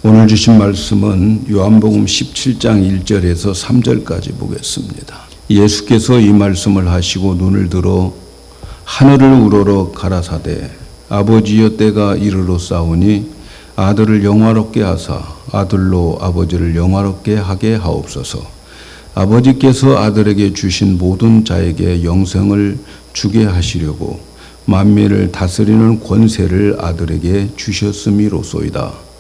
오늘 주신 말씀은 요한복음 17장 1절에서 3절까지 보겠습니다. 예수께서 이 말씀을 하시고 눈을 들어 하늘을 우러러 가라사대 아버지여 때가 이르렀사오니 아들을 영화롭게 하사 아들로 아버지를 영화롭게 하게 하옵소서. 아버지께서 아들에게 주신 모든 자에게 영생을 주게 하시려고 만민을 다스리는 권세를 아들에게 주셨음이로소이다.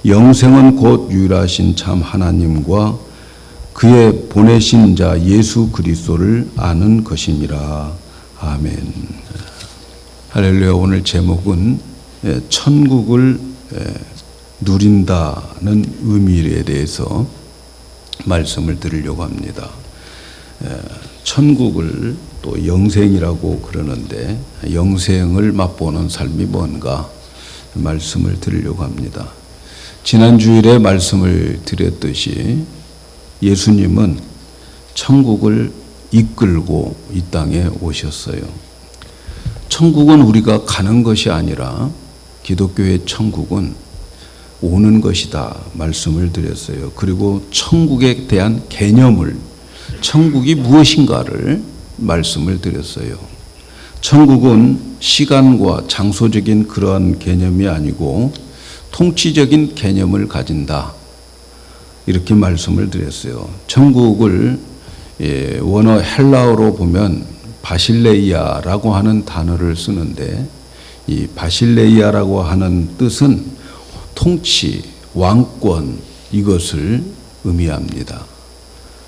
영생은 곧 유일하신 참 하나님과 그의 보내신 자 예수 그리스도를 아는 것이니라. 아멘. 할렐루야. 오늘 제목은 천국을 누린다는 의미에 대해서 말씀을 드리려고 합니다. 천국을 또 영생이라고 그러는데 영생을 맛보는 삶이 뭔가 말씀을 드리려고 합니다. 지난 주일에 말씀을 드렸듯이 예수님은 천국을 이끌고 이 땅에 오셨어요. 천국은 우리가 가는 것이 아니라 기독교의 천국은 오는 것이다 말씀을 드렸어요. 그리고 천국에 대한 개념을, 천국이 무엇인가를 말씀을 드렸어요. 천국은 시간과 장소적인 그러한 개념이 아니고 통치적인 개념을 가진다. 이렇게 말씀을 드렸어요. 천국을 원어 헬라어로 보면 바실레이아라고 하는 단어를 쓰는데 이 바실레이아라고 하는 뜻은 통치, 왕권 이것을 의미합니다.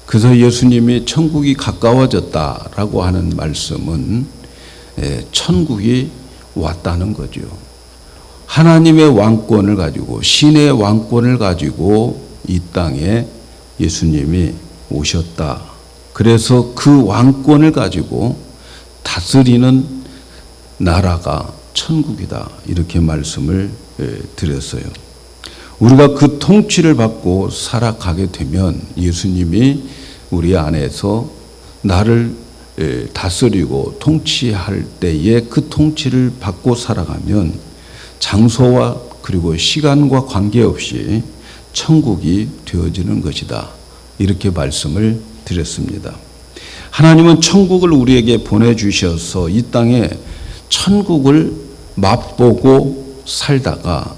그래서 예수님이 천국이 가까워졌다라고 하는 말씀은 천국이 왔다는 거죠. 하나님의 왕권을 가지고 신의 왕권을 가지고 이 땅에 예수님이 오셨다. 그래서 그 왕권을 가지고 다스리는 나라가 천국이다. 이렇게 말씀을 드렸어요. 우리가 그 통치를 받고 살아가게 되면 예수님이 우리 안에서 나를 다스리고 통치할 때에 그 통치를 받고 살아가면 장소와 그리고 시간과 관계없이 천국이 되어지는 것이다. 이렇게 말씀을 드렸습니다. 하나님은 천국을 우리에게 보내주셔서 이 땅에 천국을 맛보고 살다가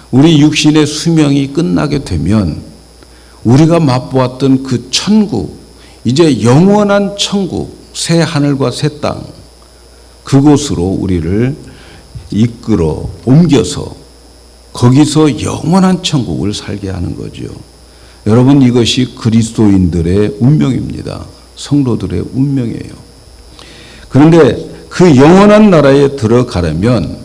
우리 육신의 수명이 끝나게 되면 우리가 맛보았던 그 천국, 이제 영원한 천국, 새 하늘과 새 땅, 그곳으로 우리를 이끌어 옮겨서 거기서 영원한 천국을 살게 하는 거죠. 여러분, 이것이 그리스도인들의 운명입니다. 성도들의 운명이에요. 그런데 그 영원한 나라에 들어가려면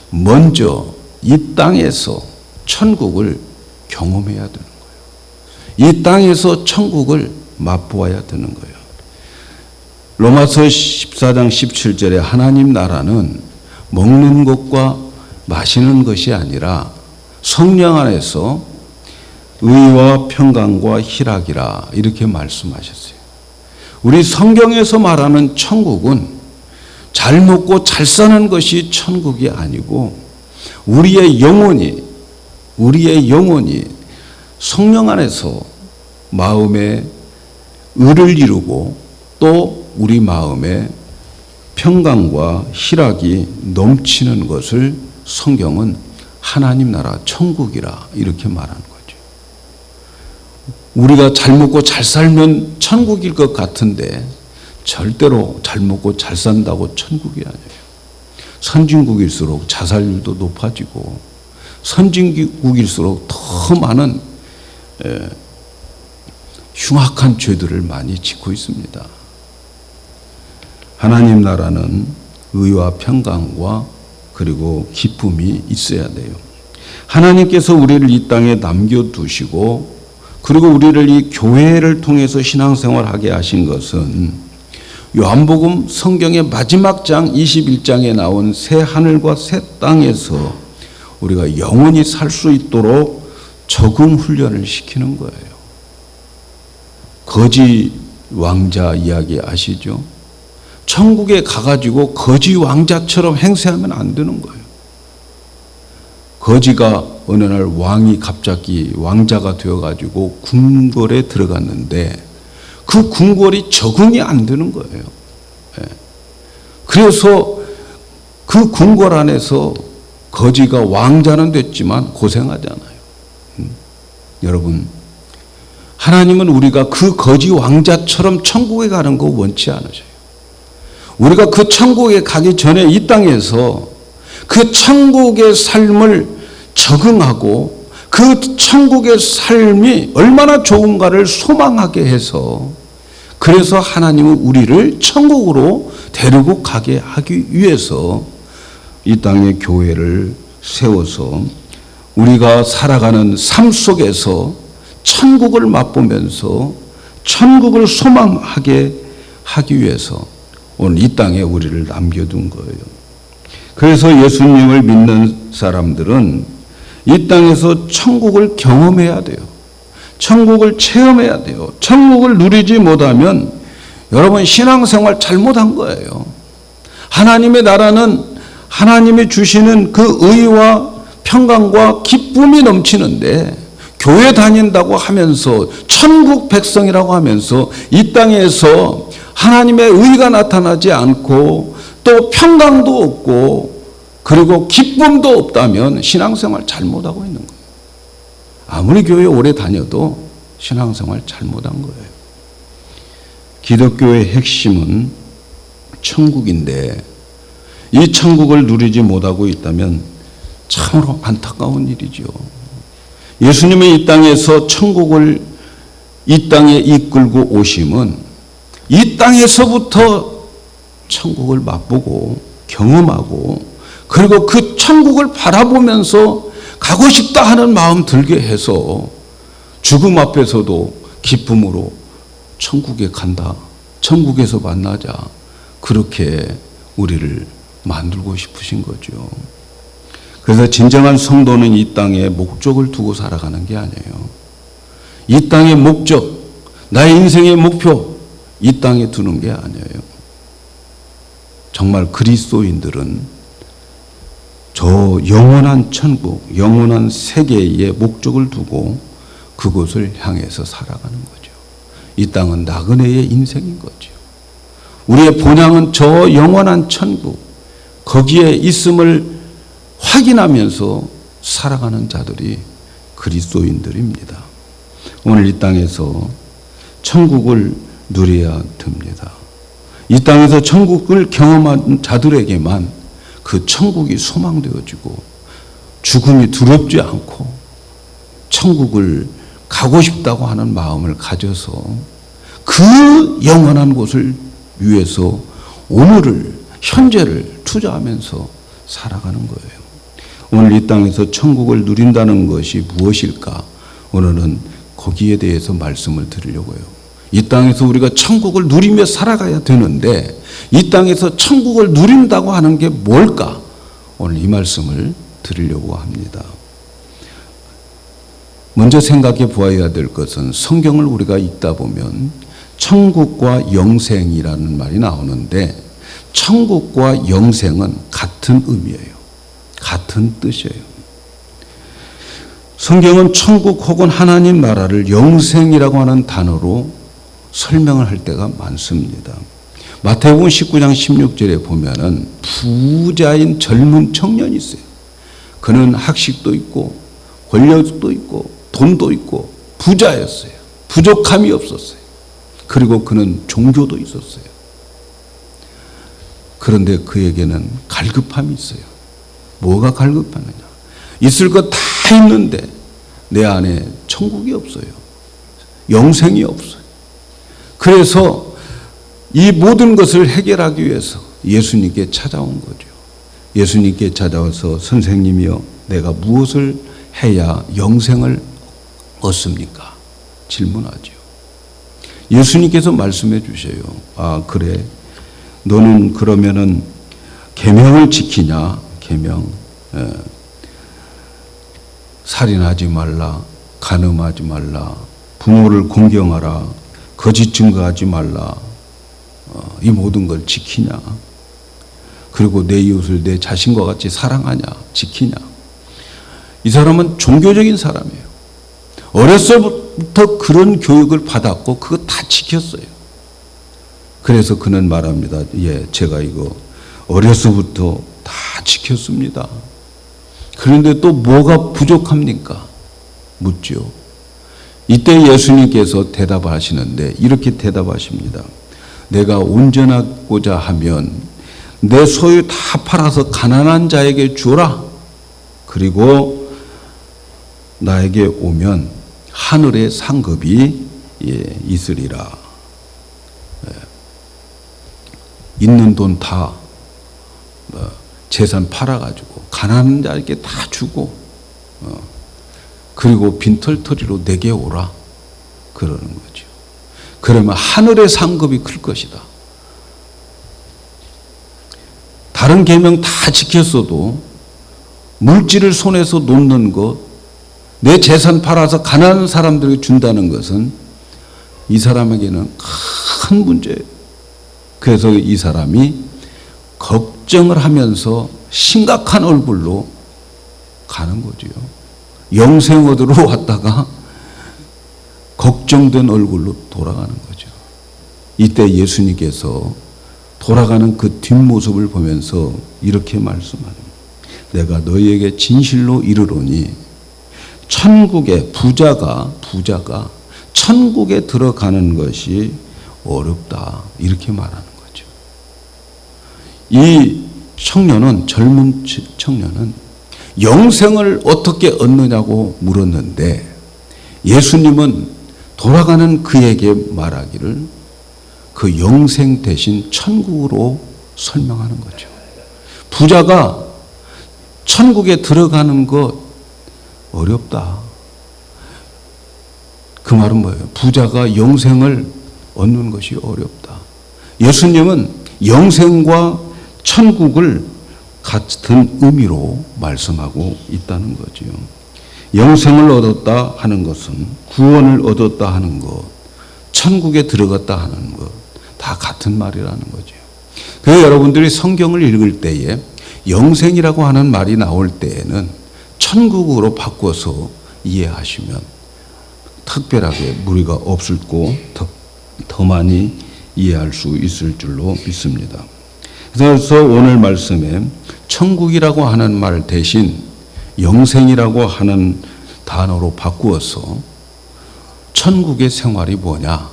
먼저 이 땅에서 천국을 경험해야 되는 거예요. 이 땅에서 천국을 맛보아야 되는 거예요. 로마서 14장 17절에 하나님 나라는 먹는 것과 마시는 것이 아니라 성령 안에서 의와 평강과 희락이라 이렇게 말씀하셨어요. 우리 성경에서 말하는 천국은 잘 먹고 잘 사는 것이 천국이 아니고 우리의 영혼이 성령 안에서 마음에 의를 이루고 또 우리 마음에 평강과 희락이 넘치는 것을 성경은 하나님 나라 천국이라 이렇게 말하는 거죠. 우리가 잘 먹고 잘 살면 천국일 것 같은데 절대로 잘 먹고 잘 산다고 천국이 아니에요. 선진국일수록 자살률도 높아지고 선진국일수록 더 많은 흉악한 죄들을 많이 짓고 있습니다. 하나님 나라는 의와 평강과 그리고 기쁨이 있어야 돼요. 하나님께서 우리를 이 땅에 남겨두시고 그리고 우리를 이 교회를 통해서 신앙생활하게 하신 것은 요한복음 성경의 마지막 장 21장에 나온 새 하늘과 새 땅에서 우리가 영원히 살 수 있도록 적응 훈련을 시키는 거예요. 거지 왕자 이야기 아시죠? 천국에 가가지고 거지 왕자처럼 행세하면 안 되는 거예요. 거지가 어느 날 왕이 갑자기 왕자가 되어가지고 궁궐에 들어갔는데 그 궁궐이 적응이 안 되는 거예요. 그래서 그 궁궐 안에서 거지가 왕자는 됐지만 고생하잖아요. 여러분, 하나님은 우리가 그 거지 왕자처럼 천국에 가는 거 원치 않으셔요. 우리가 그 천국에 가기 전에 이 땅에서 그 천국의 삶을 적응하고 그 천국의 삶이 얼마나 좋은가를 소망하게 해서, 그래서 하나님은 우리를 천국으로 데리고 가게 하기 위해서 이 땅에 교회를 세워서 우리가 살아가는 삶 속에서 천국을 맛보면서 천국을 소망하게 하기 위해서 오늘 이 땅에 우리를 남겨둔 거예요. 그래서 예수님을 믿는 사람들은 이 땅에서 천국을 경험해야 돼요. 천국을 체험해야 돼요. 천국을 누리지 못하면 여러분 신앙생활 잘못한 거예요. 하나님의 나라는 하나님이 주시는 그 의와 평강과 기쁨이 넘치는데, 교회 다닌다고 하면서 천국 백성이라고 하면서 이 땅에서 하나님의 의가 나타나지 않고 또 평강도 없고 그리고 기쁨도 없다면 신앙생활 잘못하고 있는 거예요. 아무리 교회 오래 다녀도 신앙생활 잘못한 거예요. 기독교의 핵심은 천국인데 이 천국을 누리지 못하고 있다면 참으로 안타까운 일이죠. 예수님의 이 땅에서 천국을 이 땅에 이끌고 오심은 이 땅에서부터 천국을 맛보고 경험하고 그리고 그 천국을 바라보면서 가고 싶다 하는 마음 들게 해서 죽음 앞에서도 기쁨으로 천국에 간다, 천국에서 만나자, 그렇게 우리를 만들고 싶으신 거죠. 그래서 진정한 성도는 이 땅에 목적을 두고 살아가는 게 아니에요. 이 땅의 목적, 나의 인생의 목표, 이 땅에 두는 게 아니에요. 정말 그리스도인들은 저 영원한 천국, 영원한 세계의 목적을 두고 그곳을 향해서 살아가는 거죠. 이 땅은 나그네의 인생인 거죠. 우리의 본향은 저 영원한 천국, 거기에 있음을 확인하면서 살아가는 자들이 그리스도인들입니다. 오늘 이 땅에서 천국을 누려야 됩니다. 이 땅에서 천국을 경험한 자들에게만 그 천국이 소망되어지고 죽음이 두렵지 않고 천국을 가고 싶다고 하는 마음을 가져서 그 영원한 곳을 위해서 오늘을, 현재를 투자하면서 살아가는 거예요. 오늘 이 땅에서 천국을 누린다는 것이 무엇일까? 오늘은 거기에 대해서 말씀을 드리려고요. 이 땅에서 우리가 천국을 누리며 살아가야 되는데 이 땅에서 천국을 누린다고 하는 게 뭘까? 오늘 이 말씀을 드리려고 합니다. 먼저 생각해 보아야 될 것은 성경을 우리가 읽다 보면 천국과 영생이라는 말이 나오는데 천국과 영생은 같은 의미예요. 같은 뜻이에요. 성경은 천국 혹은 하나님 나라를 영생이라고 하는 단어로 설명을 할 때가 많습니다. 마태복음 19장 16절에 보면은 부자인 젊은 청년이 있어요. 그는 학식도 있고 권력도 있고 돈도 있고 부자였어요. 부족함이 없었어요. 그리고 그는 종교도 있었어요. 그런데 그에게는 갈급함이 있어요. 뭐가 갈급하느냐? 있을 것 다 있는데 내 안에 천국이 없어요. 영생이 없어요. 그래서 이 모든 것을 해결하기 위해서 예수님께 찾아온 거죠. 예수님께 찾아와서 선생님이여 내가 무엇을 해야 영생을 얻습니까? 질문하죠. 예수님께서 말씀해 주셔요. 아 그래 너는 그러면은 계명을 지키냐? 계명. 살인하지 말라, 간음하지 말라, 부모를 공경하라, 거짓 증거하지 말라, 이 모든 걸 지키냐? 그리고 내 이웃을 내 자신과 같이 사랑하냐? 지키냐? 이 사람은 종교적인 사람이에요. 어려서부터 그런 교육을 받았고 그거 다 지켰어요. 그래서 그는 말합니다. 예, 제가 이거 어려서부터 다 지켰습니다. 그런데 또 뭐가 부족합니까? 묻죠. 이때 예수님께서 대답하시는데 이렇게 대답하십니다. 내가 온전하고자 하면 내 소유 다 팔아서 가난한 자에게 주라. 그리고 나에게 오면 하늘의 상급이 있으리라. 있는 돈 다 재산 팔아가지고 가난한 자에게 다 주고 그리고 빈털터리로 내게 오라. 그러는 거죠. 그러면 하늘의 상급이 클 것이다. 다른 계명 다 지켰어도 물질을 손에서 놓는 것, 내 재산 팔아서 가난한 사람들에게 준다는 것은 이 사람에게는 큰 문제예요. 그래서 이 사람이 걱정을 하면서 심각한 얼굴로 가는 거죠. 영생 얻으러 왔다가 걱정된 얼굴로 돌아가는 거죠. 이때 예수님께서 돌아가는 그 뒷모습을 보면서 이렇게 말씀합니다. 내가 너희에게 진실로 이르노니 천국의 부자가 천국에 들어가는 것이 어렵다. 이렇게 말하는 거죠. 이 청년은, 젊은 청년은 영생을 어떻게 얻느냐고 물었는데 예수님은 돌아가는 그에게 말하기를 그 영생 대신 천국으로 설명하는 거죠. 부자가 천국에 들어가는 것 어렵다. 그 말은 뭐예요? 부자가 영생을 얻는 것이 어렵다. 예수님은 영생과 천국을 같은 의미로 말씀하고 있다는 거죠. 영생을 얻었다 하는 것은 구원을 얻었다 하는 것, 천국에 들어갔다 하는 것, 다 같은 말이라는 거죠. 그래서 여러분들이 성경을 읽을 때에 영생이라고 하는 말이 나올 때에는 천국으로 바꿔서 이해하시면 특별하게 무리가 없을고 더 많이 이해할 수 있을 줄로 믿습니다. 그래서 오늘 말씀에 천국이라고 하는 말 대신 영생이라고 하는 단어로 바꾸어서 천국의 생활이 뭐냐?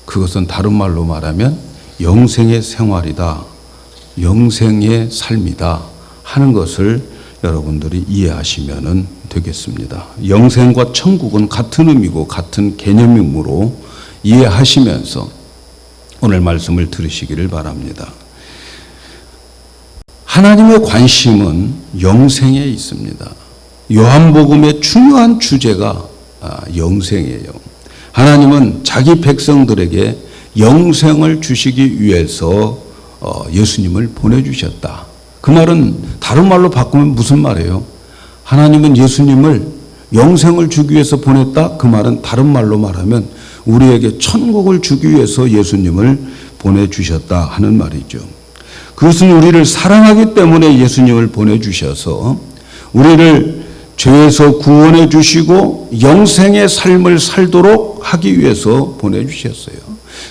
그것은 다른 말로 말하면 영생의 생활이다. 영생의 삶이다. 하는 것을 여러분들이 이해하시면 되겠습니다. 영생과 천국은 같은 의미고 같은 개념이므로 이해하시면서 오늘 말씀을 들으시기를 바랍니다. 하나님의 관심은 영생에 있습니다. 요한복음의 중요한 주제가 영생이에요. 하나님은 자기 백성들에게 영생을 주시기 위해서 예수님을 보내주셨다. 그 말은 다른 말로 바꾸면 무슨 말이에요? 하나님은 예수님을 영생을 주기 위해서 보냈다. 그 말은 다른 말로 말하면 우리에게 천국을 주기 위해서 예수님을 보내주셨다 하는 말이죠. 그것은 우리를 사랑하기 때문에 예수님을 보내주셔서 우리를 죄에서 구원해 주시고 영생의 삶을 살도록 하기 위해서 보내주셨어요.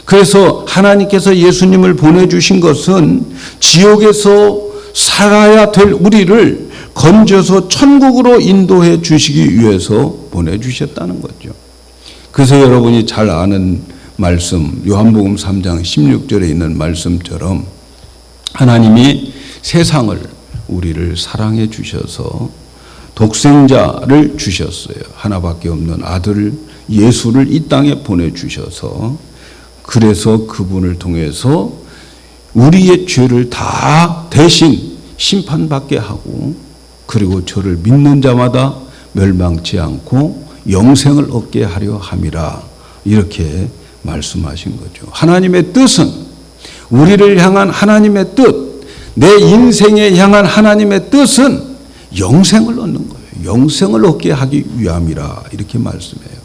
그래서 하나님께서 예수님을 보내주신 것은 지옥에서 살아야 될 우리를 건져서 천국으로 인도해 주시기 위해서 보내주셨다는 거죠. 그래서 여러분이 잘 아는 말씀, 요한복음 3장 16절에 있는 말씀처럼 하나님이 세상을, 우리를 사랑해 주셔서 독생자를 주셨어요. 하나밖에 없는 아들 예수를 이 땅에 보내주셔서 그래서 그분을 통해서 우리의 죄를 다 대신 심판받게 하고 그리고 저를 믿는 자마다 멸망치 않고 영생을 얻게 하려 함이라 이렇게 말씀하신 거죠. 하나님의 뜻은 우리를 향한 하나님의 뜻, 내 인생에 향한 하나님의 뜻은 영생을 얻는 거예요. 영생을 얻게 하기 위함이라 이렇게 말씀해요.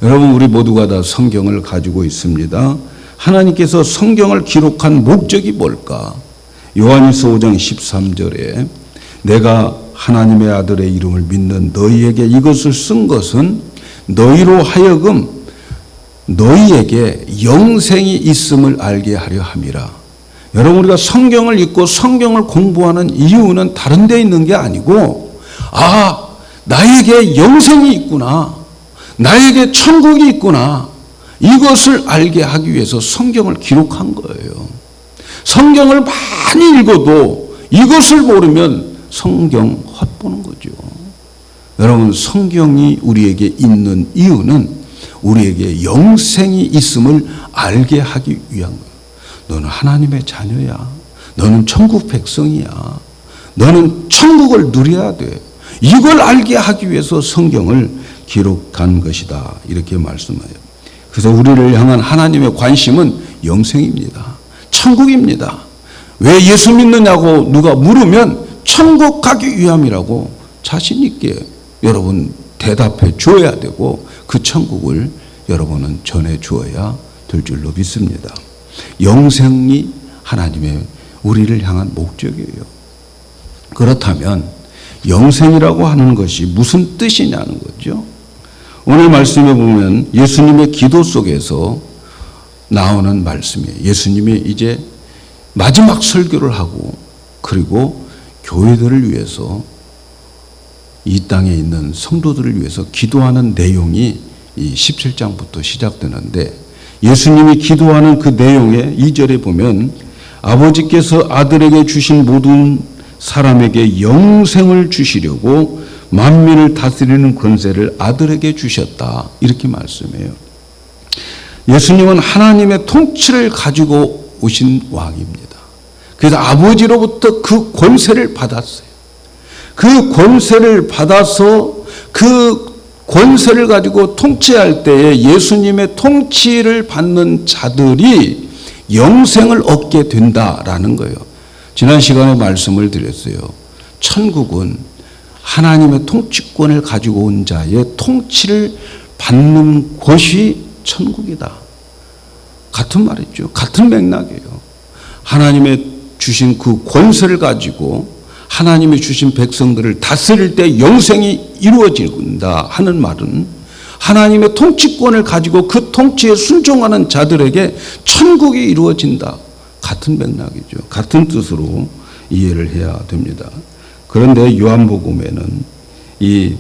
여러분 우리 모두가 다 성경을 가지고 있습니다. 하나님께서 성경을 기록한 목적이 뭘까? 요한일서 5장 13절에 내가 하나님의 아들의 이름을 믿는 너희에게 이것을 쓴 것은 너희로 하여금 너희에게 영생이 있음을 알게 하려 함이라. 여러분, 우리가 성경을 읽고 성경을 공부하는 이유는 다른 데 있는 게 아니고, 나에게 영생이 있구나, 나에게 천국이 있구나, 이것을 알게 하기 위해서 성경을 기록한 거예요. 성경을 많이 읽어도 이것을 모르면 성경 헛보는 거죠. 여러분, 성경이 우리에게 있는 이유는 우리에게 영생이 있음을 알게 하기 위한 거예요. 너는 하나님의 자녀야. 너는 천국 백성이야. 너는 천국을 누려야 돼. 이걸 알게 하기 위해서 성경을 기록한 것이다. 이렇게 말씀해요. 그래서 우리를 향한 하나님의 관심은 영생입니다. 천국입니다. 왜 예수 믿느냐고 누가 물으면 천국 가기 위함이라고 자신 있게 여러분 대답해 주어야 되고, 그 천국을 여러분은 전해 주어야 될 줄로 믿습니다. 영생이 하나님의 우리를 향한 목적이에요. 그렇다면 영생이라고 하는 것이 무슨 뜻이냐는 거죠. 오늘 말씀에 보면 예수님의 기도 속에서 나오는 말씀이에요. 예수님이 이제 마지막 설교를 하고, 그리고 교회들을 위해서, 이 땅에 있는 성도들을 위해서 기도하는 내용이 이 17장부터 시작되는데, 예수님이 기도하는 그 내용의 2절에 보면 아버지께서 아들에게 주신 모든 사람에게 영생을 주시려고 만민을 다스리는 권세를 아들에게 주셨다, 이렇게 말씀해요. 예수님은 하나님의 통치를 가지고 오신 왕입니다. 그래서 아버지로부터 그 권세를 받았어요. 그 권세를 받아서 그 권세를 가지고 통치할 때에 예수님의 통치를 받는 자들이 영생을 얻게 된다라는 거예요. 지난 시간에 말씀을 드렸어요. 천국은 하나님의 통치권을 가지고 온 자의 통치를 받는 곳이 천국이다. 같은 말이죠. 같은 맥락이에요. 하나님의 주신 그 권세를 가지고 하나님이 주신 백성들을 다스릴 때 영생이 이루어진다 하는 말은 하나님의 통치권을 가지고 그 통치에 순종하는 자들에게 천국이 이루어진다. 같은 맥락이죠. 같은 뜻으로 이해를 해야 됩니다. 그런데 요한복음에는 이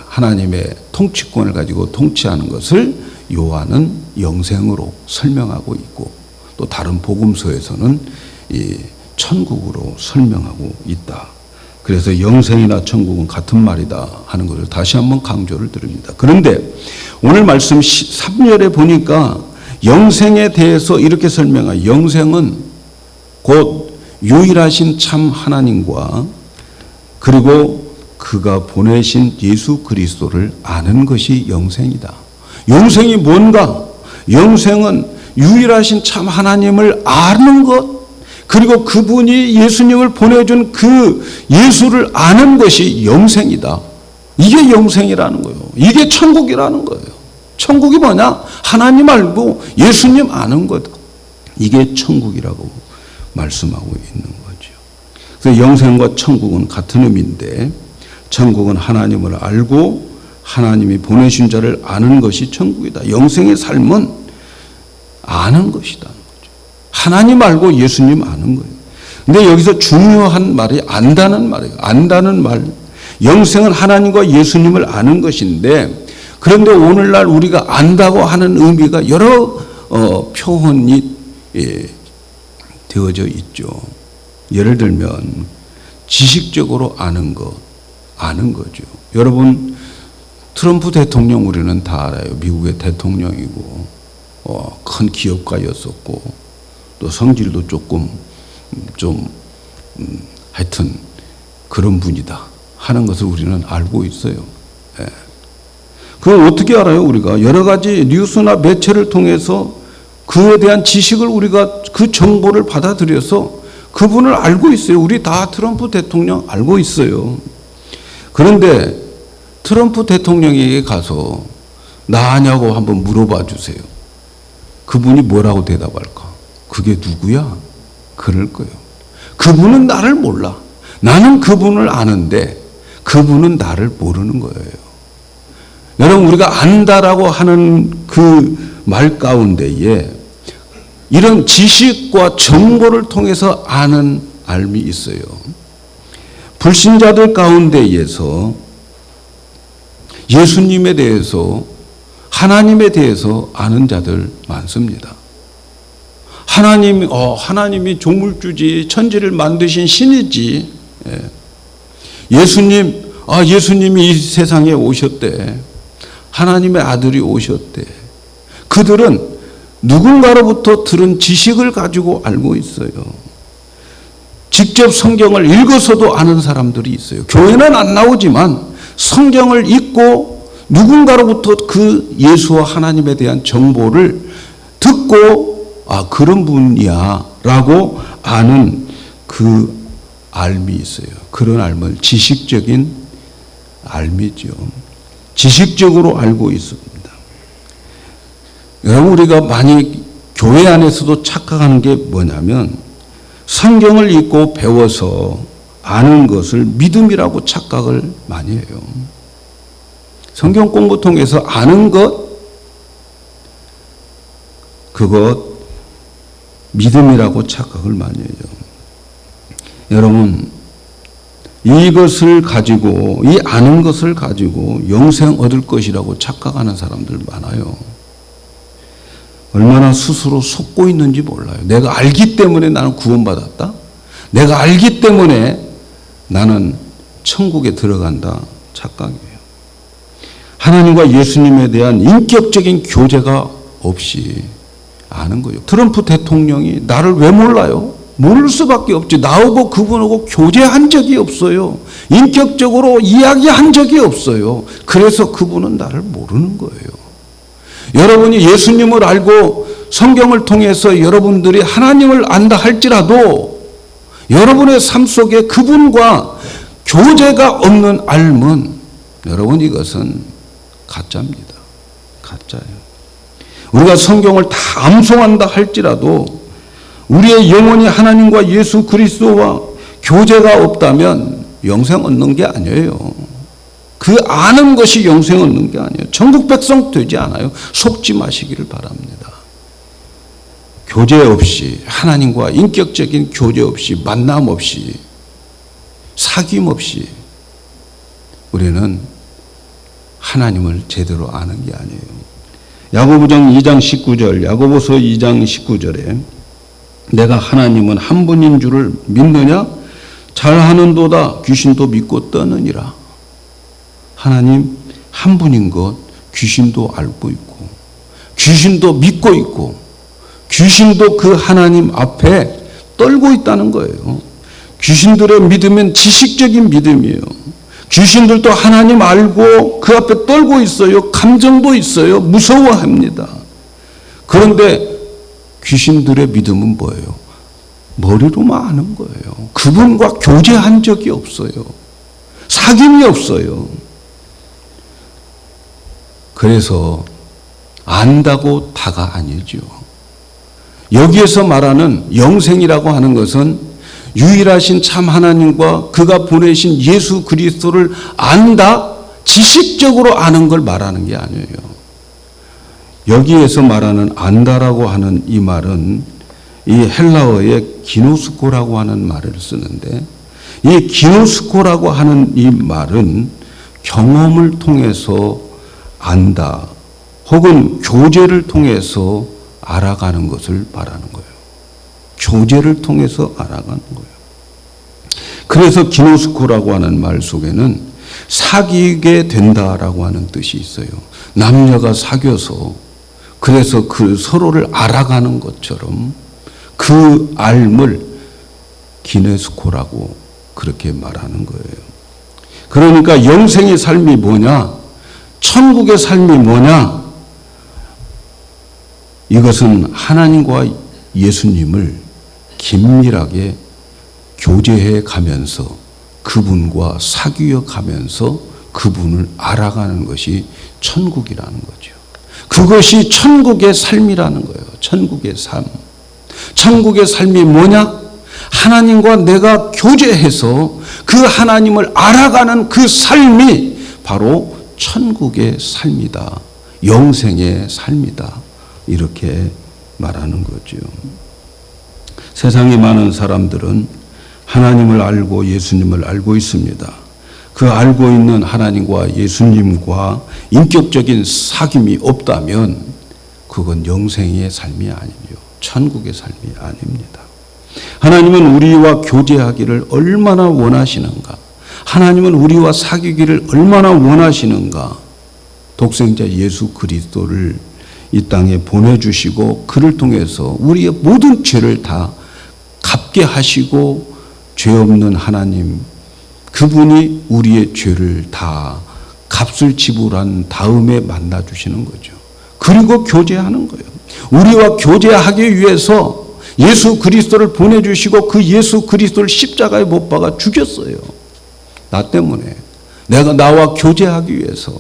하나님의 통치권을 가지고 통치하는 것을 요한은 영생으로 설명하고 있고, 또 다른 복음서에서는 이 천국으로 설명하고 있다. 그래서 영생이나 천국은 같은 말이다 하는 것을 다시 한번 강조를 드립니다. 그런데 오늘 말씀 3절에 보니까 영생에 대해서 이렇게 설명해요. 영생은 곧 유일하신 참 하나님과 그리고 그가 보내신 예수 그리스도를 아는 것이 영생이다. 영생이 뭔가? 영생은 유일하신 참 하나님을 아는 것, 그리고 그분이 예수님을 보내준 그 예수를 아는 것이 영생이다. 이게 영생이라는 거예요. 이게 천국이라는 거예요. 천국이 뭐냐? 하나님 알고 예수님 아는 것. 이게 천국이라고 말씀하고 있는 거죠. 그래서 영생과 천국은 같은 의미인데, 천국은 하나님을 알고 하나님이 보내신 자를 아는 것이 천국이다. 영생의 삶은 아는 것이다. 하나님 알고 예수님 아는 거예요. 근데 여기서 중요한 말이 안다는 말이에요. 안다는 말. 영생은 하나님과 예수님을 아는 것인데, 그런데 오늘날 우리가 안다고 하는 의미가 여러 표현이 되어져 있죠. 예를 들면 지식적으로 아는 것, 아는 거죠. 여러분, 트럼프 대통령 우리는 다 알아요. 미국의 대통령이고 큰 기업가였었고, 또 성질도 조금 하여튼 그런 분이다 하는 것을 우리는 알고 있어요. 예. 그걸 어떻게 알아요? 우리가 여러 가지 뉴스나 매체를 통해서 그에 대한 지식을 우리가 그 정보를 받아들여서 그분을 알고 있어요. 우리 다 트럼프 대통령 알고 있어요. 그런데 트럼프 대통령에게 가서 나 아냐고 한번 물어봐 주세요. 그분이 뭐라고 대답할까? 그게 누구야? 그럴 거예요. 그분은 나를 몰라. 나는 그분을 아는데 그분은 나를 모르는 거예요. 여러분, 우리가 안다라고 하는 그 말 가운데에 이런 지식과 정보를 통해서 아는 알미 있어요. 불신자들 가운데에서 예수님에 대해서, 하나님에 대해서 아는 자들 많습니다. 하나님이 조물주지, 천지를 만드신 신이지. 예수님이 이 세상에 오셨대. 하나님의 아들이 오셨대. 그들은 누군가로부터 들은 지식을 가지고 알고 있어요. 직접 성경을 읽어서도 아는 사람들이 있어요. 교회는 안 나오지만 성경을 읽고 누군가로부터 그 예수와 하나님에 대한 정보를 듣고 그런 분이야 라고 아는 그 알미 있어요. 그런 알을 지식적인 알미죠. 지식적으로 알고 있습니다. 여러분, 우리가 많이 교회 안에서도 착각하는 게 뭐냐면 성경을 읽고 배워서 아는 것을 믿음이라고 착각을 많이 해요. 성경 공부 통해서 아는 것, 그것 믿음이라고 착각을 많이 해요. 여러분, 이것을 가지고, 이 아는 것을 가지고 영생 얻을 것이라고 착각하는 사람들 많아요. 얼마나 스스로 속고 있는지 몰라요. 내가 알기 때문에 나는 구원받았다. 내가 알기 때문에 나는 천국에 들어간다. 착각이에요. 하나님과 예수님에 대한 인격적인 교제가 없이 아는 거예요. 트럼프 대통령이 나를 왜 몰라요? 모를 수밖에 없지. 나하고 그분하고 교제한 적이 없어요. 인격적으로 이야기한 적이 없어요. 그래서 그분은 나를 모르는 거예요. 여러분이 예수님을 알고 성경을 통해서 여러분들이 하나님을 안다 할지라도 여러분의 삶 속에 그분과 교제가 없는 알면 여러분, 이것은 가짜입니다. 가짜예요. 우리가 성경을 다 암송한다 할지라도 우리의 영혼이 하나님과 예수 그리스도와 교제가 없다면 영생 얻는 게 아니에요. 그 아는 것이 영생 얻는 게 아니에요. 천국 백성 되지 않아요. 속지 마시기를 바랍니다. 교제 없이, 하나님과 인격적인 교제 없이, 만남 없이, 사귐 없이 우리는 하나님을 제대로 아는 게 아니에요. 야고보장 2장 19절, 야고보서 2장 19절에 내가 하나님은 한 분인 줄을 믿느냐? 잘하는도다 귀신도 믿고 떠느니라. 하나님 한 분인 것 귀신도 알고 있고 귀신도 믿고 있고 귀신도 그 하나님 앞에 떨고 있다는 거예요. 귀신들의 믿음은 지식적인 믿음이에요. 귀신들도 하나님 알고 그 앞에 떨고 있어요. 감정도 있어요. 무서워합니다. 그런데 귀신들의 믿음은 뭐예요? 머리로만 아는 거예요. 그분과 교제한 적이 없어요. 사귐이 없어요. 그래서 안다고 다가 아니죠. 여기에서 말하는 영생이라고 하는 것은 유일하신 참 하나님과 그가 보내신 예수 그리스도를 안다, 지식적으로 아는 걸 말하는 게 아니에요. 여기에서 말하는 안다라고 하는 이 말은 이 헬라어의 기노스코라고 하는 말을 쓰는데, 이 기노스코라고 하는 이 말은 경험을 통해서 안다 혹은 교제를 통해서 알아가는 것을 말하는 거예요. 교제를 통해서 알아가는 거예요. 그래서 기노스코라고 하는 말 속에는 사귀게 된다라고 하는 뜻이 있어요. 남녀가 사귀어서 그래서 그 서로를 알아가는 것처럼 그 알을 기네스코라고 그렇게 말하는 거예요. 그러니까 영생의 삶이 뭐냐? 천국의 삶이 뭐냐? 이것은 하나님과 예수님을 긴밀하게 교제해 가면서 그분과 사귀어 가면서 그분을 알아가는 것이 천국이라는 거죠. 그것이 천국의 삶이라는 거예요. 천국의 삶. 천국의 삶이 뭐냐? 하나님과 내가 교제해서 그 하나님을 알아가는 그 삶이 바로 천국의 삶이다. 영생의 삶이다. 이렇게 말하는 거죠. 세상에 많은 사람들은 하나님을 알고 예수님을 알고 있습니다. 그 알고 있는 하나님과 예수님과 인격적인 사귐이 없다면 그건 영생의 삶이 아니죠. 천국의 삶이 아닙니다. 하나님은 우리와 교제하기를 얼마나 원하시는가? 하나님은 우리와 사귀기를 얼마나 원하시는가? 독생자 예수 그리스도를 이 땅에 보내주시고 그를 통해서 우리의 모든 죄를 다 갚게 하시고 죄 없는 하나님, 그분이 우리의 죄를 다 값을 지불한 다음에 만나주시는 거죠. 그리고 교제하는 거예요. 우리와 교제하기 위해서 예수 그리스도를 보내주시고 그 예수 그리스도를 십자가에 못 박아 죽였어요. 나 때문에. 내가 나와 교제하기 위해서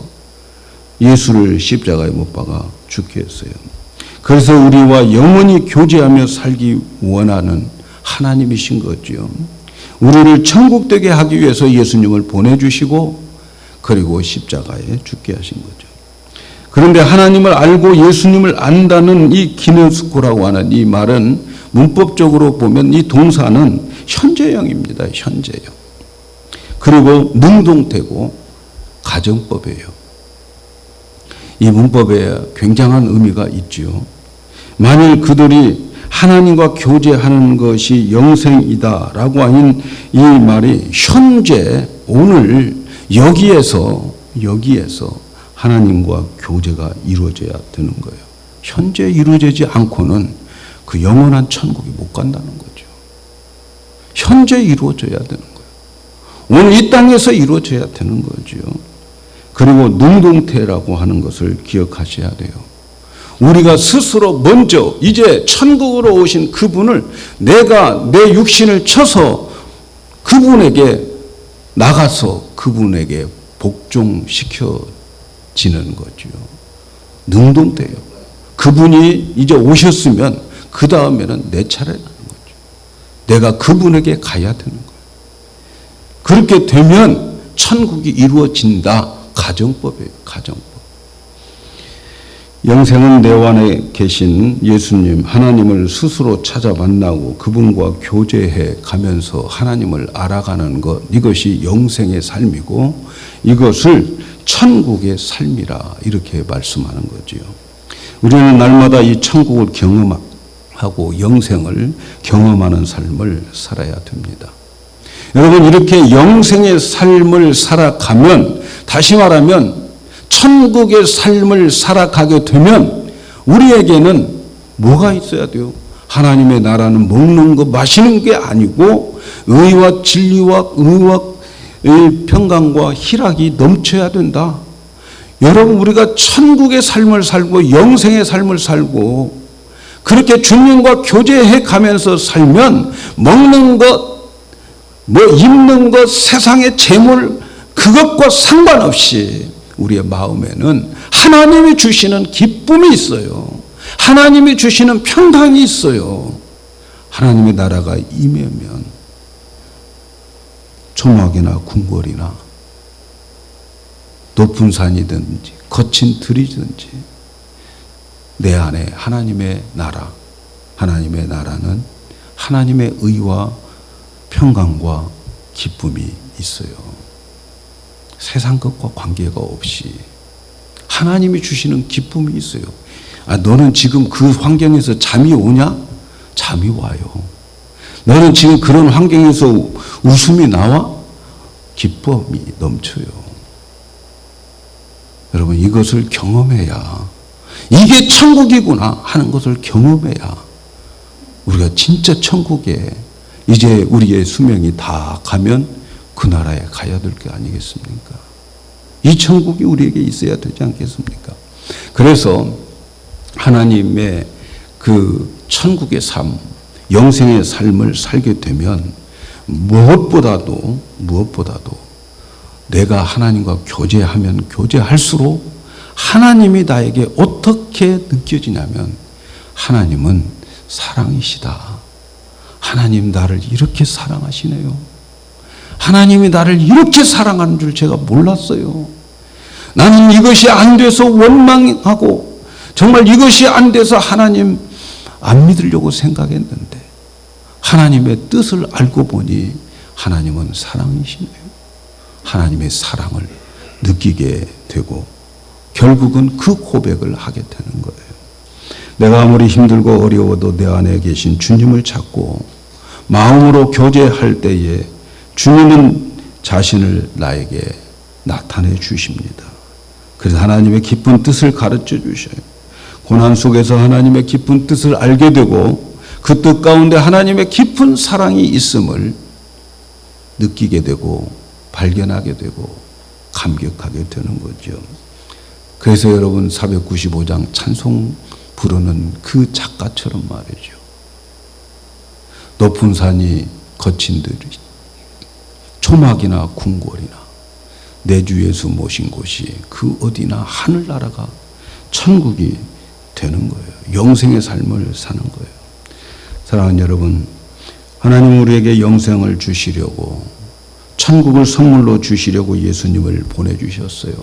예수를 십자가에 못 박아 죽게 했어요. 그래서 우리와 영원히 교제하며 살기 원하는 하나님이신 거죠. 우리를 천국 되게 하기 위해서 예수님을 보내주시고 그리고 십자가에 죽게 하신 거죠. 그런데 하나님을 알고 예수님을 안다는 이 기네스코라고 하는 이 말은 문법적으로 보면 이 동사는 현재형입니다. 현재형. 그리고 능동태고 가정법이에요. 이 문법에 굉장한 의미가 있죠. 만일 그들이 하나님과 교제하는 것이 영생이다라고 하는 이 말이 현재 오늘 여기에서 하나님과 교제가 이루어져야 되는 거예요. 현재 이루어지지 않고는 그 영원한 천국에 못 간다는 거죠. 현재 이루어져야 되는 거예요. 오늘 이 땅에서 이루어져야 되는 거죠. 그리고 능동태라고 하는 것을 기억하셔야 돼요. 우리가 스스로 먼저 이제 천국으로 오신 그분을 내가 내 육신을 쳐서 그분에게 나가서 그분에게 복종시켜지는 거죠. 능동태예요. 그분이 이제 오셨으면 그 다음에는 내 차례라는 거죠. 내가 그분에게 가야 되는 거예요. 그렇게 되면 천국이 이루어진다. 가정법이에요. 가정법. 영생은 내 안에 계신 예수님, 하나님을 스스로 찾아 만나고 그분과 교제해 가면서 하나님을 알아가는 것, 이것이 영생의 삶이고 이것을 천국의 삶이라 이렇게 말씀하는 거지요. 우리는 날마다 이 천국을 경험하고 영생을 경험하는 삶을 살아야 됩니다. 여러분, 이렇게 영생의 삶을 살아가면, 다시 말하면 천국의 삶을 살아가게 되면 우리에게는 뭐가 있어야 돼요? 하나님의 나라는 먹는 것, 마시는 게 아니고 의와 진리와 평강과 희락이 넘쳐야 된다. 여러분, 우리가 천국의 삶을 살고 영생의 삶을 살고 그렇게 주님과 교제해 가면서 살면 먹는 것, 입는 것, 세상의 재물, 그것과 상관없이 우리의 마음에는 하나님이 주시는 기쁨이 있어요. 하나님이 주시는 평강이 있어요. 하나님의 나라가 임하면 초막이나 궁궐이나 높은 산이든지 거친 들이든지 내 안에 하나님의 나라, 하나님의 나라는 하나님의 의와 평강과 기쁨이 있어요. 세상 것과 관계가 없이 하나님이 주시는 기쁨이 있어요. 너는 지금 그 환경에서 잠이 오냐? 잠이 와요. 너는 지금 그런 환경에서 웃음이 나와? 기쁨이 넘쳐요. 여러분, 이것을 경험해야, 이게 천국이구나 하는 것을 경험해야 우리가 진짜 천국에 이제 우리의 수명이 다 가면 그 나라에 가야 될 게 아니겠습니까? 이 천국이 우리에게 있어야 되지 않겠습니까? 그래서 하나님의 그 천국의 삶, 영생의 삶을 살게 되면 무엇보다도 내가 하나님과 교제하면 교제할수록 하나님이 나에게 어떻게 느껴지냐면 하나님은 사랑이시다. 하나님 나를 이렇게 사랑하시네요. 하나님이 나를 이렇게 사랑하는 줄 제가 몰랐어요. 나는 이것이 안 돼서 원망하고 정말 이것이 안 돼서 하나님 안 믿으려고 생각했는데 하나님의 뜻을 알고 보니 하나님은 사랑이시네요. 하나님의 사랑을 느끼게 되고 결국은 그 고백을 하게 되는 거예요. 내가 아무리 힘들고 어려워도 내 안에 계신 주님을 찾고 마음으로 교제할 때에 주님은 자신을 나에게 나타내 주십니다. 그래서 하나님의 깊은 뜻을 가르쳐 주셔요. 고난 속에서 하나님의 깊은 뜻을 알게 되고 그 뜻 가운데 하나님의 깊은 사랑이 있음을 느끼게 되고 발견하게 되고 감격하게 되는 거죠. 그래서 여러분 495장 찬송 부르는 그 작가처럼 말이죠. 높은 산이 거친 들이 초막이나 궁궐이나 내 주 예수 모신 곳이 그 어디나 하늘나라가 천국이 되는 거예요. 영생의 삶을 사는 거예요. 사랑하는 여러분, 하나님 우리에게 영생을 주시려고 천국을 선물로 주시려고 예수님을 보내주셨어요.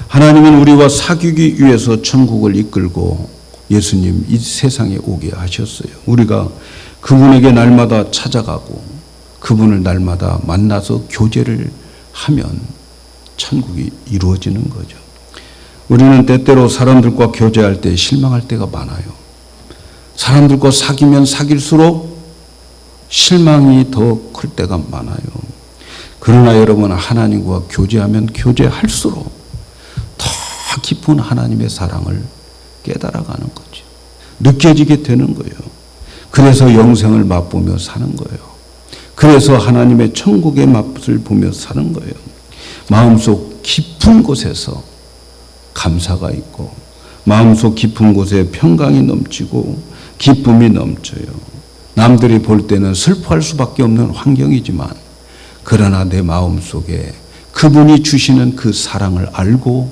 하나님은 우리와 사귀기 위해서 천국을 이끌고 예수님 이 세상에 오게 하셨어요. 우리가 그분에게 날마다 찾아가고 그분을 날마다 만나서 교제를 하면 천국이 이루어지는 거죠. 우리는 때때로 사람들과 교제할 때 실망할 때가 많아요. 사람들과 사귀면 사귈수록 실망이 더 클 때가 많아요. 그러나 여러분 하나님과 교제하면 교제할수록 더 깊은 하나님의 사랑을 깨달아가는 거죠. 느껴지게 되는 거예요. 그래서 영생을 맛보며 사는 거예요. 그래서 하나님의 천국의 맛을 보며 사는 거예요. 마음속 깊은 곳에서 감사가 있고 마음속 깊은 곳에 평강이 넘치고 기쁨이 넘쳐요. 남들이 볼 때는 슬퍼할 수밖에 없는 환경이지만 그러나 내 마음속에 그분이 주시는 그 사랑을 알고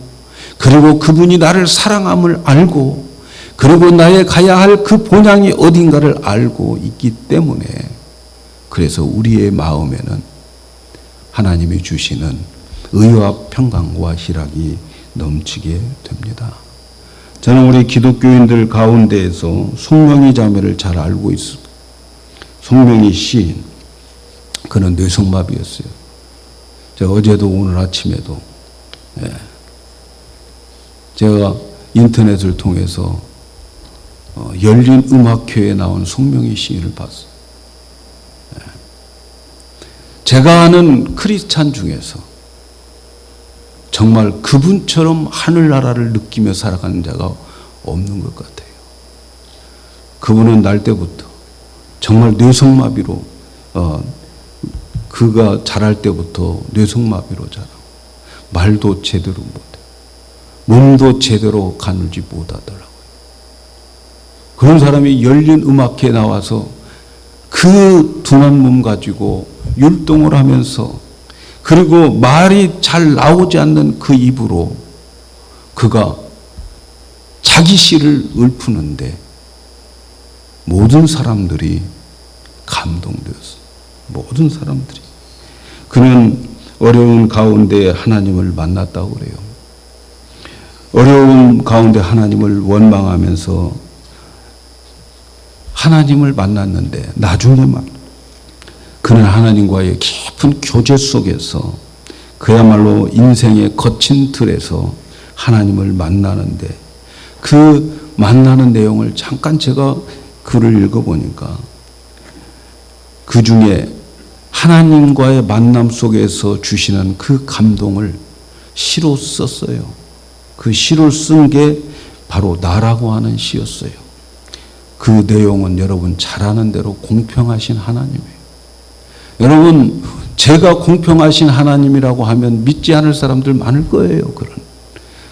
그리고 그분이 나를 사랑함을 알고 그리고 나의 가야 할 그 본향이 어딘가를 알고 있기 때문에 그래서 우리의 마음에는 하나님이 주시는 의와 평강과 희락이 넘치게 됩니다. 저는 우리 기독교인들 가운데에서 송명희 자매를 잘 알고 있습니다. 송명희 시인, 그는 뇌성마비였어요. 제가 어제도 오늘 아침에도 제가 인터넷을 통해서 열린 음악회에 나온 송명희 시인을 봤어요. 제가 아는 크리스찬 중에서 정말 그분처럼 하늘나라를 느끼며 살아가는 자가 없는 것 같아요. 그분은 날 때부터 정말 뇌성마비로 그가 자랄 때부터 뇌성마비로 자라고 말도 제대로 못해 몸도 제대로 가누지 못하더라고요. 그런 사람이 열린 음악회에 나와서 그 둔한 몸 가지고 율동을 하면서 그리고 말이 잘 나오지 않는 그 입으로 그가 자기 시를 읊는데 모든 사람들이 감동되었어요. 모든 사람들이. 그는 어려운 가운데 하나님을 만났다고 그래요. 어려운 가운데 하나님을 원망하면서 하나님을 만났는데 나중에 그는 하나님과의 깊은 교제 속에서 그야말로 인생의 거친 틀에서 하나님을 만나는데 그 만나는 내용을 잠깐 제가 글을 읽어보니까 그 중에 하나님과의 만남 속에서 주시는 그 감동을 시로 썼어요. 그 시를 쓴 게 바로 나라고 하는 시였어요. 그 내용은 여러분 잘 아는 대로 공평하신 하나님이에요. 여러분 제가 공평하신 하나님이라고 하면 믿지 않을 사람들 많을 거예요.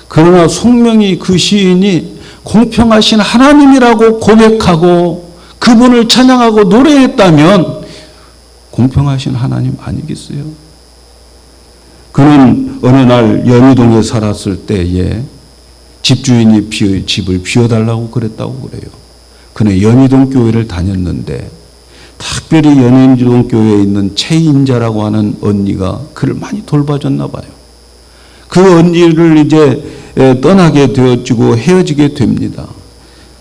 그러나 송명희 그 시인이 공평하신 하나님이라고 고백하고 그분을 찬양하고 노래했다면 공평하신 하나님 아니겠어요? 그는 어느 날 연희동에 살았을 때에 집주인이 집을 비워달라고 그랬다고 그래요. 그는 연희동 교회를 다녔는데 특별히 연인지동교회에 있는 최인자라고 하는 언니가 그를 많이 돌봐줬나 봐요. 그 언니를 이제 떠나게 되어지고 헤어지게 됩니다.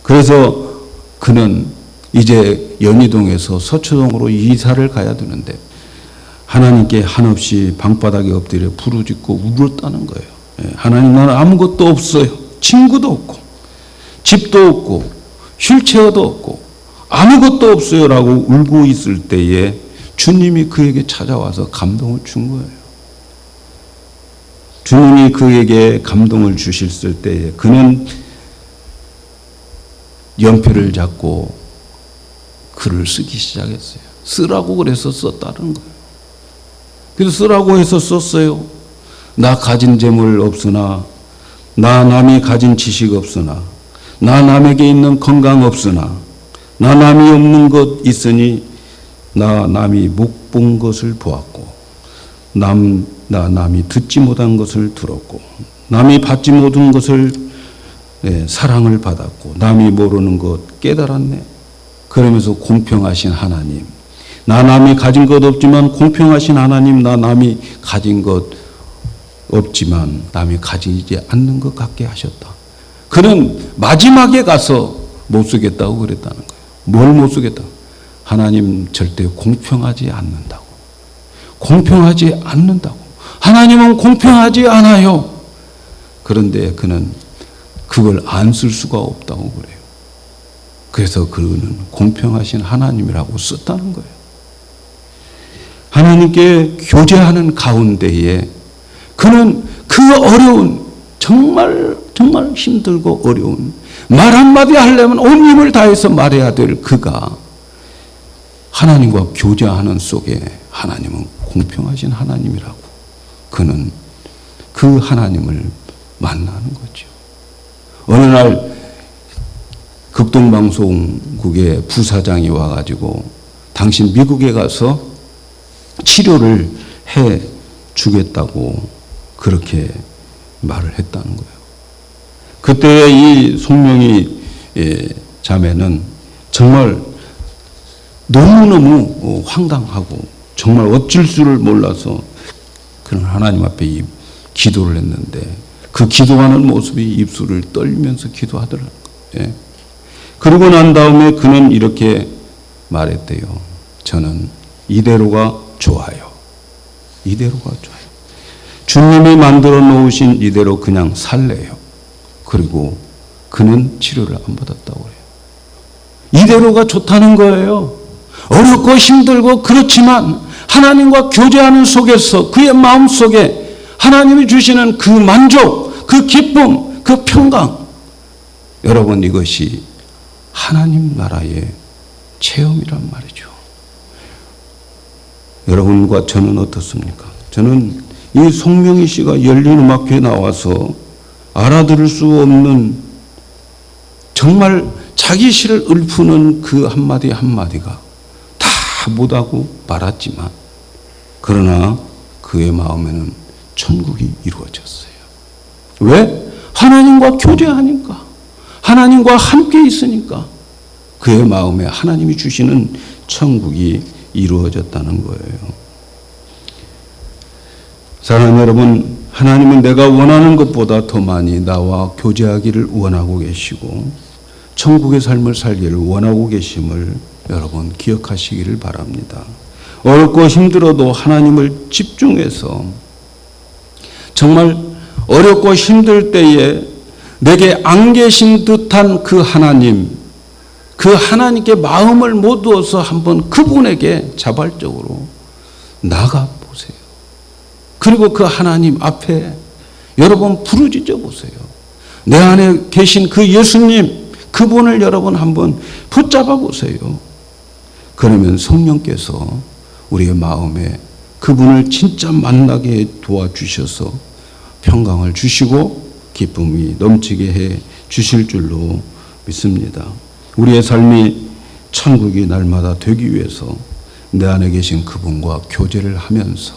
그래서 그는 이제 연희동에서 서초동으로 이사를 가야 되는데 하나님께 한없이 방바닥에 엎드려 부르짖고 울었다는 거예요. 하나님, 나는 아무것도 없어요. 친구도 없고 집도 없고 휠체어도 없고 아무것도 없어요 라고 울고 있을 때에 주님이 그에게 찾아와서 감동을 준 거예요. 주님이 그에게 감동을 주셨을 때에 그는 연필을 잡고 글을 쓰기 시작했어요. 쓰라고 그래서 썼다는 거예요. 그래서 쓰라고 해서 썼어요. 나 가진 재물 없으나, 나 남이 가진 지식 없으나, 나 남에게 있는 건강 없으나, 나 남이 없는 것 있으니 나 남이 못 본 것을 보았고, 나 남이 듣지 못한 것을 들었고, 남이 받지 못한 것을 사랑을 받았고, 남이 모르는 것 깨달았네. 그러면서 공평하신 하나님, 나 남이 가진 것 없지만 공평하신 하나님, 나 남이 가진 것 없지만 남이 가지지 않는 것 같게 하셨다. 그는 마지막에 가서 못 쓰겠다고 그랬다는 거예요. 뭘 못 쓰겠다? 하나님 절대 공평하지 않는다고. 공평하지 않는다고. 하나님은 공평하지 않아요. 그런데 그는 그걸 안 쓸 수가 없다고 그래요. 그래서 그는 공평하신 하나님이라고 썼다는 거예요. 하나님께 교제하는 가운데에 그는 그 어려운, 정말 힘들고 어려운 말 한마디 하려면 온 힘을 다해서 말해야 될 그가 하나님과 교제하는 속에 하나님은 공평하신 하나님이라고, 그는 그 하나님을 만나는 거죠. 어느 날 극동방송국의 부사장이 와가지고 당신 미국에 가서 치료를 해 주겠다고 그렇게 말을 했다는 거예요. 그때 이 송명희 자매는 정말 너무너무 황당하고 정말 어쩔 수를 몰라서 그런 하나님 앞에 이 기도를 했는데 그 기도하는 모습이 입술을 떨면서 기도하더라고요. 예. 그러고 난 다음에 그는 이렇게 말했대요. 저는 이대로가 좋아요. 이대로가 좋아요. 주님이 만들어 놓으신 이대로 그냥 살래요. 그리고 그는 치료를 안 받았다고 해요. 이대로가 좋다는 거예요. 어렵고 힘들고 그렇지만 하나님과 교제하는 속에서 그의 마음속에 하나님이 주시는 그 만족, 그 기쁨, 그 평강, 여러분 이것이 하나님 나라의 체험이란 말이죠. 여러분과 저는 어떻습니까? 저는 이 송명희 씨가 열린음악회에 나와서 알아들을 수 없는 정말 자기 시를 읊는 그 한마디 한마디가 다 못하고 말았지만 그러나 그의 마음에는 천국이 이루어졌어요. 왜? 하나님과 교제하니까, 하나님과 함께 있으니까 그의 마음에 하나님이 주시는 천국이 이루어졌다는 거예요. 사랑하는 여러분, 하나님은 내가 원하는 것보다 더 많이 나와 교제하기를 원하고 계시고 천국의 삶을 살기를 원하고 계심을 여러분 기억하시기를 바랍니다. 어렵고 힘들어도 하나님을 집중해서 정말 어렵고 힘들 때에 내게 안 계신 듯한 그 하나님, 그 하나님께 마음을 못 두어서 한번 그분에게 자발적으로 나가 보세요. 그리고 그 하나님 앞에 여러분 부르짖어 보세요. 내 안에 계신 그 예수님, 그분을 여러분 한번 붙잡아 보세요. 그러면 성령께서 우리의 마음에 그분을 진짜 만나게 도와주셔서 평강을 주시고 기쁨이 넘치게 해 주실 줄로 믿습니다. 우리의 삶이 천국이 날마다 되기 위해서 내 안에 계신 그분과 교제를 하면서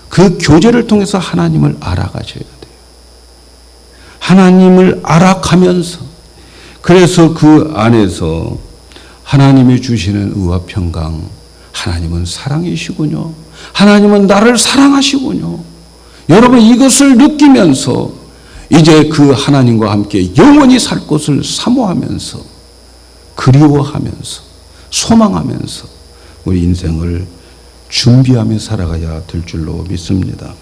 그 교제를 통해서 하나님을 알아가셔야 돼요. 하나님을 알아가면서 그래서 그 안에서 하나님이 주시는 의와 평강, 하나님은 사랑이시군요. 하나님은 나를 사랑하시군요. 여러분 이것을 느끼면서 이제 그 하나님과 함께 영원히 살 것을 사모하면서 그리워하면서 소망하면서 우리 인생을 준비하며 살아가야 될 줄로 믿습니다.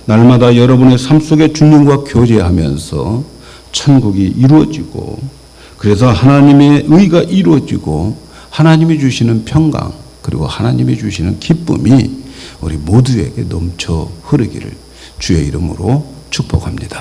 날마다 여러분의 삶 속에 주님과 교제하면서 천국이 이루어지고 그래서 하나님의 의가 이루어지고 하나님이 주시는 평강 그리고 하나님이 주시는 기쁨이 우리 모두에게 넘쳐 흐르기를 주의 이름으로 축복합니다.